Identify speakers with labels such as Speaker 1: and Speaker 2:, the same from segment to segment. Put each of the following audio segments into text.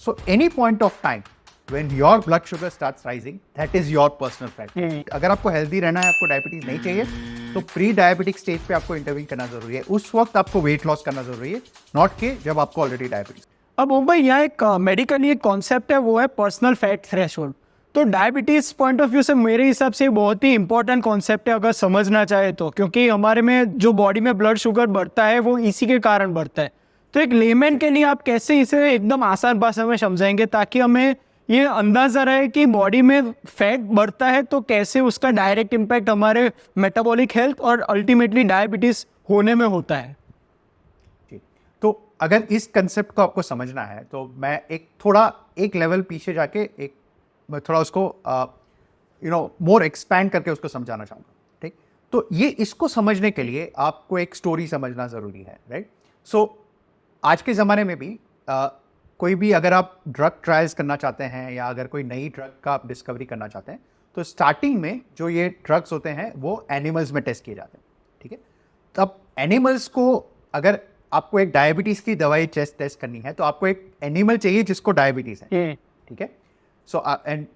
Speaker 1: So any point of time when your blood sugar starts rising, that is your personal fact. अगर आपको healthy रहना है, आपको diabetes नहीं चाहिए, तो प्री डायबिटिक स्टेज पे आपको इंटरवीन करना जरूरी है. उस वक्त आपको वेट लॉस करना जरूरी है, नॉट कि जब आपको ऑलरेडी डायबिटीज.
Speaker 2: अब ओम भाई, यहाँ एक मेडिकली एक कॉन्सेप्ट है, वो है पर्सनल फैट थ्रेशोल्ड. तो डायबिटीज पॉइंट ऑफ व्यू से मेरे हिसाब से बहुत ही इंपॉर्टेंट कॉन्सेप्ट है अगर समझना चाहे तो, क्योंकि हमारे में जो बॉडी में ब्लड शुगर बढ़ता है वो इसी के कारण बढ़ता है. तो एक लेमैन के लिए आप कैसे इसे एकदम आसान भाषा में समझाएंगे ताकि हमें ये अंदाजा रहे कि बॉडी में फैट बढ़ता है तो कैसे उसका डायरेक्ट इम्पैक्ट हमारे मेटाबॉलिक हेल्थ और अल्टीमेटली डायबिटीज होने में होता है.
Speaker 1: तो अगर इस कंसेप्ट को आपको समझना है तो मैं एक लेवल पीछे जाके मैं थोड़ा उसको मोर एक्सपैंड करके उसको समझाना चाहूँगा. ठीक, तो ये इसको समझने के लिए आपको एक स्टोरी समझना ज़रूरी है. राइट. सो आज के ज़माने में भी कोई भी अगर आप ड्रग ट्रायल्स करना चाहते हैं या अगर कोई नई ड्रग का आप डिस्कवरी करना चाहते हैं, तो स्टार्टिंग में जो ये ड्रग्स होते हैं वो एनिमल्स में टेस्ट किए जाते हैं. ठीक है. तब एनिमल्स को, अगर आपको एक डायबिटीज की दवाई टेस्ट करनी है तो आपको एक एनिमल चाहिए जिसको डायबिटीज है. ठीक है. So and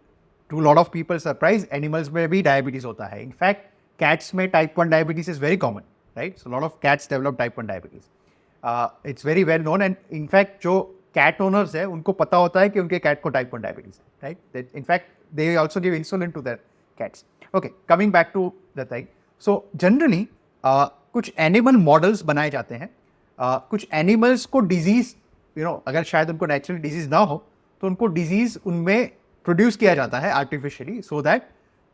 Speaker 1: to lot of people surprise, animals में भी डायबिटीज होता है. इनफैक्ट कैट्स में type 1 diabetes is very common. Right. So lot of cats develop type 1 diabetes. It's very well known. And in fact जो cat owners है उनको पता होता है कि उनके कैट को टाइप 1 डायबिटीज है. Right. In fact they also give insulin to their cats. Okay, coming back to the thing. So generally कुछ एनिमल मॉडल्स बनाए जाते हैं. कुछ एनिमल्स को डिजीज, अगर शायद उनको नेचुरल डिजीज ना हो तो उनको डिजीज उनमें प्रोड्यूस किया जाता है artificially, so that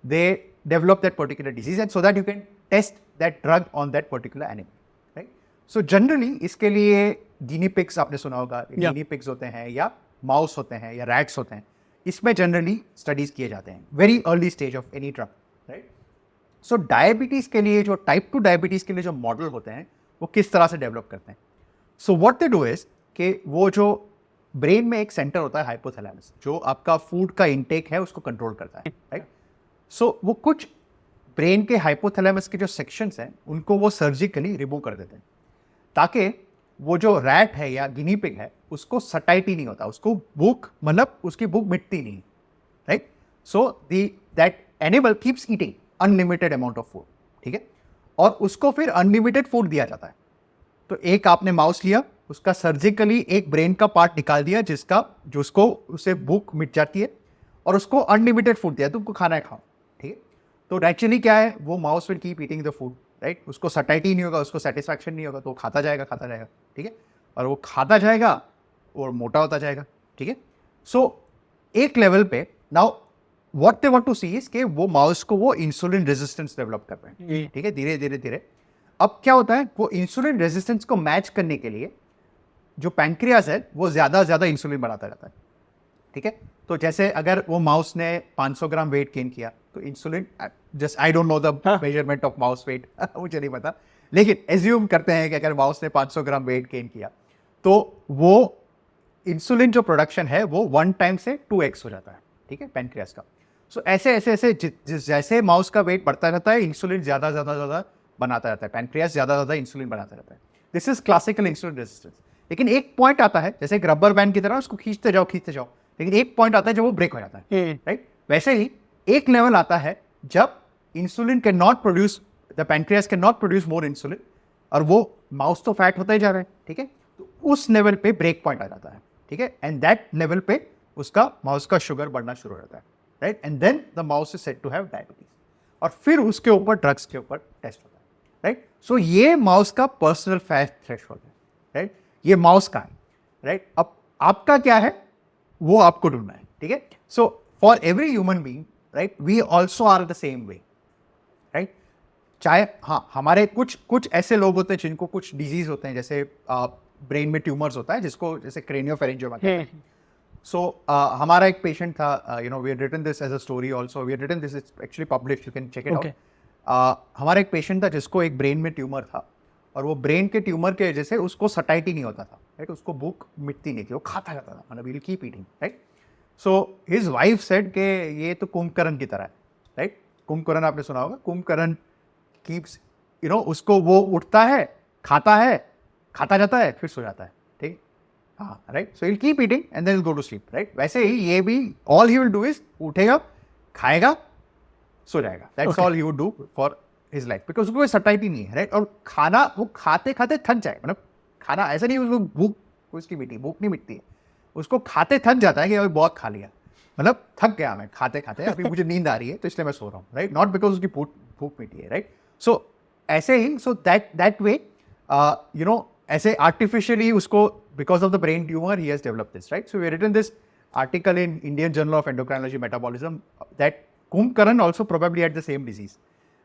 Speaker 1: they develop that particular disease and so that you can test that drug on that particular animal. Right. So generally इसके लिए गिनी पिग्स आपने सुना होगा. गिनी पिग्स होते हैं या माउस होते हैं या रैट्स होते हैं, इसमें जनरली स्टडीज किए जाते हैं very early stage of any drug. Right. So diabetes के लिए, जो टाइप 2 डायबिटीज के लिए जो मॉडल होते हैं वो किस तरह से डेवलप करते हैं. So what they do is कि वो जो ब्रेन में एक सेंटर होता है हाइपोथैलेमस, जो आपका फूड का इंटेक है उसको कंट्रोल करता है. राइट. सो वो कुछ ब्रेन के हाइपोथैलेमस के जो सेक्शंस हैं उनको वो सर्जिकली रिमूव कर देते हैं ताकि वो जो रैट है या गिनी पिग है उसको सटाइटी नहीं होता, उसको भूख, मतलब उसकी भूख मिटती नहीं. Right. So that animal keeps eating unlimited amount of food. ठीक है. और उसको फिर अनलिमिटेड फूड दिया जाता है. तो एक आपने माउस लिया, उसका सर्जिकली एक ब्रेन का पार्ट निकाल दिया जिसको उसे भूख मिट जाती है, और उसको अनलिमिटेड फूड दिया, तुमको खाना है खाओ. ठीक है. तो नेचुरली क्या है, वो mouse will keep eating the food. Right. उसको सटाइटी नहीं होगा, उसको सेटिस्फैक्शन नहीं होगा, तो वो खाता जाएगा. ठीक है. और वो खाता जाएगा और मोटा होता जाएगा. ठीक है. सो एक लेवल पे now what they want to see is कि वो माउस को वो इंसुलिन रेजिस्टेंस डेवलप कर रहे हैं. ठीक है. धीरे धीरे धीरे अब क्या होता है, वो इंसुलिन रेजिस्टेंस को मैच करने के लिए जो पैंक्रियाज है वो ज्यादा इंसुलिन बनाता रहता है. ठीक है. तो जैसे अगर वो माउस ने 500 ग्राम वेट गेन किया तो insulin, just I don't know the measurement of mouse weight, मुझे नहीं पता, लेकिन एज्यूम करते हैं कि अगर माउस ने 500 ग्राम वेट गेन किया तो वो इंसुलिन जो प्रोडक्शन है वो 1 टाइम से 2x हो जाता है. ठीक है, पैंक्रियाज का. सो ऐसे जैसे माउस का वेट बढ़ता रहता है, इंसुलिन ज्यादा बनाता रहता है, पैंक्रियाज ज्यादा इंसुलिन बनाता रहता है. This is classical insulin resistance. लेकिन एक पॉइंट आता है, जैसे एक रबर बैंड की तरह उसको खींचते जाओ, लेकिन एक पॉइंट आता है जब वो ब्रेक हो जाता है. राइट. वैसे ही एक लेवल आता है जब insulin can not produce, the pancreas can not produce more insulin, और वो माउस तो फैट होता ही जा रहा है. ठीक है. तो उस लेवल पे ब्रेक पॉइंट आ जाता है. ठीक है. एंड दैट लेवल पे उसका माउस का शुगर बढ़ना शुरू हो जाता है. Right. And then the mouse is said to have diabetes, और फिर उसके ऊपर ड्रग्स के ऊपर टेस्ट होता है. राइट. सो ये माउस का पर्सनल फैट थ्रेशोल्ड है. राइट. ये माउस का है. राइट. अब आपका क्या है वो आपको ढूंढना है. ठीक है. So for every human being, right, we also are the same way. Right. चाहे हमारे कुछ ऐसे लोग होते हैं जिनको कुछ डिजीज होते हैं, जैसे ब्रेन में ट्यूमर्स होता है जिसको जैसे क्रेनियोफेरेंजियोमा कहते हैं. सो हमारा एक पेशेंट था, we had written this as a story also, we had written this, it's actually published, you can check it out. हमारा एक पेशेंट था जिसको एक ब्रेन में ट्यूमर था, और वो ब्रेन के ट्यूमर के वजह से उसको सटाइटी नहीं होता था. राइट. उसको भूख मिटती नहीं थी, वो खाता जाता था, मतलब will keep eating. Right. So his wife said कि ये तो कुंभकर्ण की तरह है. राइट. कुंभकर्ण आपने सुना होगा. कुंभकर्ण कीप्स, उसको वो उठता है, खाता जाता है, फिर सो जाता है. ठीक. हाँ, right, so will keep eating and then will go to sleep, right. वैसे ही ये भी all he will do is उठेगा, खाएगा, सो जाएगा। That's all he would do for his life, because उसको कोई सटाइटी नहीं है, राइट। और खाना वो खाते खाते थक जाए, मतलब खाना ऐसा नहीं उसको भूख उसकी भूख नहीं मिटती है, उसको खाते थक जाता है कि अभी बहुत खा लिया, मतलब थक गया मैं खाते खाते, अभी मुझे नींद आ रही है तो इसलिए मैं सो रहा हूँ, राइट। नॉट बिकॉज उसकी भूख मिटी है, राइट। सो ऐसे ही, so that way you know, ऐसे आर्टिफिशियली उसको, because of the brain tumour he has developed this, right. So we written this article in Indian Journal of Endocrinology Metabolism that Kumbkaran also probably had the same disease,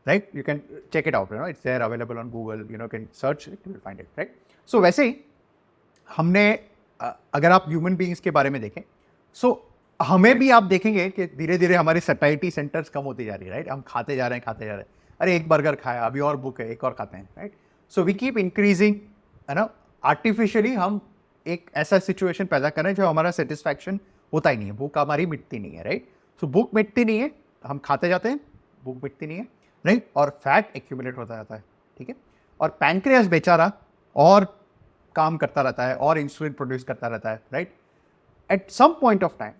Speaker 1: right? You can check it out, you know, it's there available on Google, you know, you can search it, you will find it, right? So वैसे ही हमने अगर आप human beings के बारे में देखें, सो हमें भी आप देखेंगे कि धीरे धीरे हमारी सटाइटी सेंटर्स कम होती जा रही है, राइट। हम खाते जा रहे हैं, अरे एक बर्गर खाया, अभी और भूख है, एक और खाते हैं, right. So we keep increasing, है ना, आर्टिफिशियली हम एक ऐसा सिचुएशन पैदा कर रहे हैं जो हमारा सेटिस्फैक्शन होता ही नहीं है, भूख हमारी मिटती नहीं है, राइट। सो भूख मिटती नहीं है, हम खाते जाते हैं, भूख मिटती नहीं है, राइट, और फैट एक्यूमुलेट होता जाता है, ठीक है। और पैंक्रियास बेचारा और काम करता रहता है और इंसुलिन प्रोड्यूस करता रहता है, right. At some point of time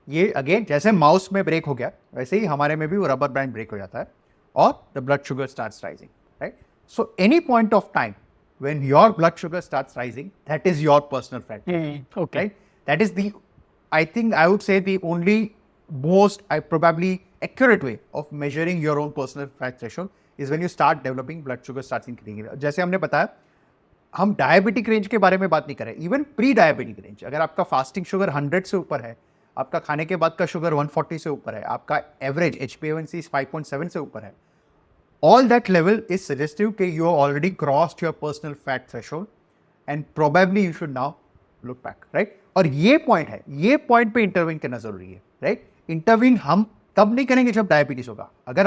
Speaker 1: ये अगेन जैसे माउस में ब्रेक हो गया, वैसे ही हमारे में भी वो रबर बैंड ब्रेक हो जाता है और the blood sugar starts rising, right. So any point of time when your blood sugar starts rising, that is your personal fat,
Speaker 2: Okay.
Speaker 1: right? That is the, I think I would say the only most probably accurate way of measuring your own personal fat threshold is when you start developing blood sugar starts increasing. जैसे हमने बताया, हम diabetic range के बारे में बात नहीं कर रहे, इवन प्री डायबिटिक रेंज, अगर आपका फास्टिंग शुगर 100 से ऊपर है, आपका खाने के बाद का शुगर 140 से ऊपर है, आपका एवरेज HbA1c 5.7 से ऊपर है, all that level is suggestive that you have already crossed your personal fat threshold and probably you should now look back, right? और ये पॉइंट है, ये पॉइंट पे इंटरवीन करना जरूरी है, राइट। इंटरवीन हम तब नहीं करेंगे जब डायबिटीज होगा। अगर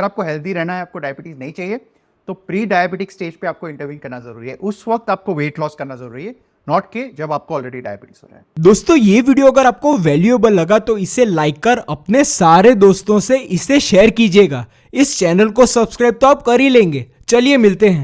Speaker 1: आपको हेल्दी रहना है, आपको डायबिटीज नहीं चाहिए, तो प्री डायबिटिक स्टेज पे आपको इंटरवीन करना जरूरी है। उस वक्त आपको वेट लॉस करना जरूरी है, नॉट के जब आपको ऑलरेडी डायबिटीज हो रहा है।
Speaker 3: दोस्तों ये वीडियो अगर आपको वैल्यूएबल लगा तो इसे लाइक कर अपने सारे दोस्तों से इसे शेयर कीजिएगा। इस चैनल को सब्सक्राइब तो आप कर ही लेंगे। चलिए मिलते हैं।